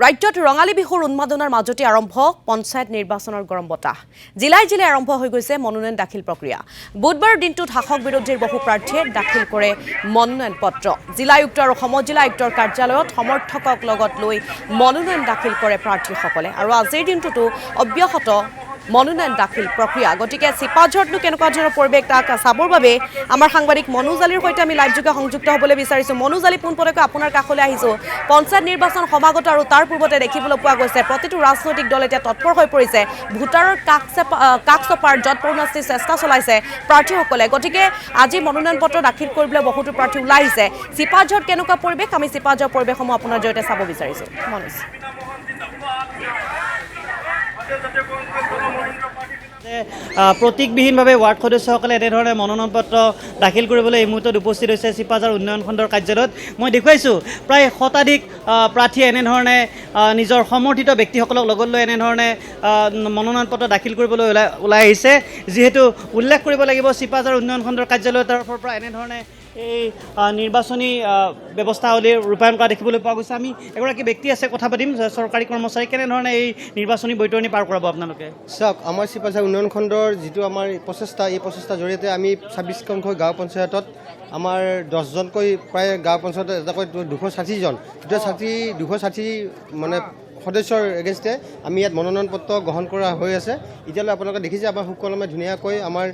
ৰাজ্যত ৰঙালী বিহুৰ উন্মাদনাৰ মাজতে আৰম্ভ পঞ্চায়ত নিৰ্বাচনৰ গৰম বতাহ জিলাই জিলাই আৰম্ভ হৈ গৈছে মনোনয়ন দাখিল প্ৰক্ৰিয়া বুধবাৰ দিনটোত শাসক বিৰোধীৰ বহু প্ৰাৰ্থীয়ে দাখিল কৰে মনোনয়ন পত্ৰ জিলা আয়ুক্ত আৰু সমজিলা আয়ুক্তৰ কাৰ্যালয়ত সমৰ্থকক লগত লৈ মনোনয়ন দাখিল কৰে প্ৰাৰ্থীসকলে আৰু আজিৰ দিনটোতো অব্যাহত মনোনয়ন দাখিল প্ৰক্ৰিয়া গতিকে চিপাঝৰতনো কেনেকুৱা ধৰণৰ পৰিৱেশ তাক চাবৰ বাবে আমাৰ সাংবাদিক মনোজ আলীৰ সৈতে আমি লাইভ যোগে সংযুক্ত হ'বলৈ বিচাৰিছো মনোজ আলী পোনপটকৈ আপোনাৰ কাষলৈ আহিছো পঞ্চায়ত নিৰ্বাচন সমাগত আৰু তাৰ পূৰ্বতে দেখিবলৈ পোৱা গৈছে প্ৰতিটো ৰাজনৈতিক দল এতিয়া তৎপৰ হৈ পৰিছে ভোটাৰৰ কাষ চপাৰ যৎপৰোনাস্তি চেষ্টা চলাইছে প্ৰাৰ্থীসকলে গতিকে আজি মনোনয়ন পত্ৰ দাখিল কৰিবলৈ বহুতো প্ৰাৰ্থী ওলাই আহিছে চিপাঝৰত কেনেকুৱা পৰিৱেশ আমি চিপাঝৰ পৰিৱেশসমূহ আপোনাৰ জৰিয়তে চাব বিচাৰিছো মনোজ প্ৰতীকবিহীনভাৱে ৱাৰ্ড সদস্যসকলে এনেধৰণে মনোনয়ন পত্ৰ দাখিল কৰিবলৈ এই মুহূৰ্তত উপস্থিত হৈছে চিপাঝাৰ উন্নয়ন খণ্ডৰ কাৰ্যালয়ত মই দেখুৱাইছোঁ প্ৰায় শতাধিক প্ৰাৰ্থীয়ে এনেধৰণে নিজৰ সমৰ্থিত ব্যক্তিসকলক লগত লৈ এনেধৰণে মনোনয়ন পত্ৰ দাখিল কৰিবলৈ ওলাই আহিছে যিহেতু উল্লেখ কৰিব লাগিব চিপাঝাৰ উন্নয়ন খণ্ডৰ কাৰ্যালয়ৰ তৰফৰ পৰা এনেধৰণে এই নিৰ্বাচনী ব্যৱস্থাৱলী ৰূপায়ণ কৰা দেখিবলৈ পোৱা গৈছে আমি এগৰাকী ব্যক্তি আছে কথা পাতিম চৰকাৰী কৰ্মচাৰী কেনেধৰণে এই নিৰ্বাচনী বৈতৰণি পাৰ কৰাব আপোনালোকে চাওক আমাৰ চিপাঝাৰ উন্নয়ন খণ্ডৰ যিটো আমাৰ প্ৰচেষ্টা এই প্ৰচেষ্টাৰ জৰিয়তে আমি ২৬খনকৈ গাঁও পঞ্চায়তত আমাৰ 10জনকৈ প্ৰায় গাঁও পঞ্চায়তত এটাকৈ 260জন 260 মানে সদস্যৰ এগেইনষ্টে আমি ইয়াত মনোনয়ন পত্ৰ গ্ৰহণ কৰা হৈ আছে এতিয়ালৈ আপোনালোকে দেখিছে আমাৰ সুকলমে ধুনীয়াকৈ আমাৰ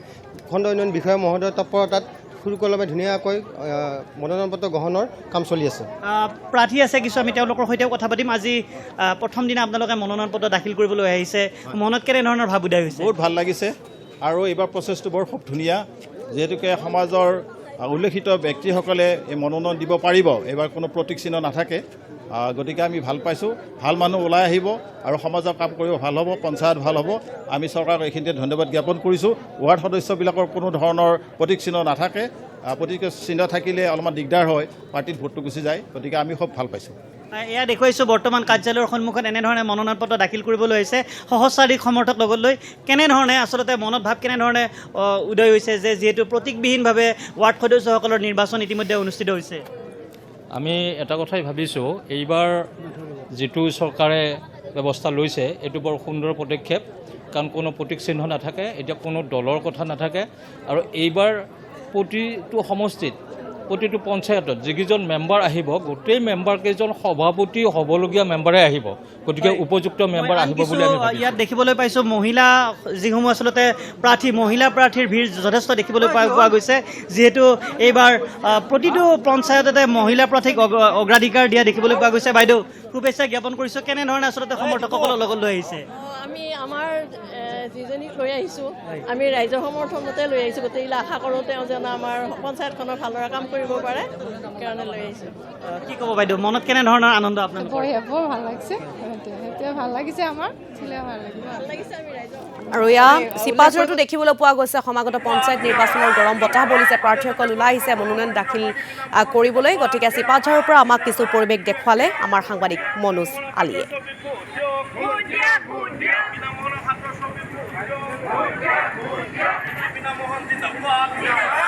খণ্ড উন্নয়ন বিষয়া মহোদয়ৰ তৎপৰতাত সুকলমে ধুনীয়াকৈ মনোনয়ন পত্ৰ গ্ৰহণৰ কাম চলি আছে প্ৰাৰ্থী আছে কিছু আমি তেওঁলোকৰ সৈতেও কথা পাতিম আজি প্ৰথম দিনা আপোনালোকে মনোনয়ন পত্ৰ দাখিল কৰিবলৈ আহিছে মনত কেনেধৰণৰ ভাৱ উদয় হৈছে বহুত ভাল লাগিছে আৰু এইবাৰ প্ৰচেছটো বৰ খুব ধুনীয়া যিহেতুকে সমাজৰ উল্লেখিত ব্যক্তিসকলে এই মনোনয়ন দিব পাৰিব এইবাৰ কোনো প্ৰতীক চিহ্ন নাথাকে গতিকে আমি ভাল পাইছোঁ ভাল মানুহ ওলাই আহিব আৰু সমাজৰ কাম কৰিব ভাল হ'ব পঞ্চায়ত ভাল হ'ব আমি চৰকাৰক এইখিনিতে ধন্যবাদ জ্ঞাপন কৰিছোঁ ৱাৰ্ড সদস্যবিলাকৰ কোনো ধৰণৰ প্ৰতীক চিহ্ন নাথাকে প্ৰতীক চিহ্ন থাকিলে অলপমান দিগদাৰ হয় পাৰ্টিত ভোটটো গুচি যায় গতিকে আমি খুব ভাল পাইছোঁ এয়া দেখুৱাইছোঁ বৰ্তমান কাৰ্যালয়ৰ সন্মুখত এনেধৰণে মনোনয়ন পত্ৰ দাখিল কৰিবলৈ হৈছে সহস্ৰাধিক সমৰ্থক লগত লৈ কেনেধৰণে আচলতে মনত ভাৱ কেনেধৰণে উদয় হৈছে যে যিহেতু প্ৰতীকবিহীনভাৱে ৱাৰ্ড সদস্যসকলৰ নিৰ্বাচন ইতিমধ্যে অনুষ্ঠিত হৈছে আমি এটা কথাই ভাবিছোঁ এইবাৰ যিটো চৰকাৰে ব্যৱস্থা লৈছে এইটো বৰ সুন্দৰ পদক্ষেপ কাৰণ কোনো প্ৰতীক চিহ্ন নাথাকে এতিয়া কোনো দলৰ কথা নাথাকে আৰু এইবাৰ প্ৰতিটো সমষ্টিত প্ৰতিটো পঞ্চায়তত যিকেইজন মেম্বাৰ আহিব গোটেই মেম্বাৰকেইজন সভাপতি হ'বলগীয়া মেম্বাৰে আহিব গতিকে উপযুক্ত মেম্বাৰ আহিব বুলি আমি ইয়াত দেখিবলৈ পাইছোঁ মহিলা যিসমূহ আচলতে মহিলা প্ৰাৰ্থীৰ ভিৰ যথেষ্ট দেখিবলৈ পোৱা গৈছে যিহেতু এইবাৰ প্ৰতিটো পঞ্চায়ততে মহিলা প্ৰাৰ্থীক অগ্ৰাধিকাৰ দিয়া দেখিবলৈ পোৱা গৈছে বাইদেউ শুভেচ্ছা জ্ঞাপন কৰিছোঁ কেনেধৰণে আচলতে সমৰ্থকসকলৰ লগত লৈ আহিছে আমি আমাৰ যিজনীক লৈ আহিছোঁ আমি ৰাইজৰ সমৰ্থনতে লৈ আহিছোঁ গোটেইবিলাক আশা কৰোঁ তেওঁ যেন আমাৰ পঞ্চায়তখনৰ ভালদৰে কাম কৰিব পাৰে সেইকাৰণে লৈ আহিছোঁ কি ক'ব বাইদেউ মনত কেনেধৰণৰ আনন্দ আপোনাৰ বৰ ভাল লাগিছে এতিয়া ভাল লাগিছে আমাৰ ভাল লাগিছে আমি ৰাইজৰ আৰু এয়া চিপাঝৰতো দেখিবলৈ পোৱা গৈছে সমাগত পঞ্চায়ত নিৰ্বাচনৰ গৰম বতাহ বলিছে প্ৰাৰ্থীসকল ওলাই আহিছে মনোনয়ন দাখিল কৰিবলৈ গতিকে চিপাঝৰৰ পৰা আমাক কিছু পৰিৱেশ দেখুৱালে আমাৰ সাংবাদিক মনোজ আলীয়ে Mohan Zindabad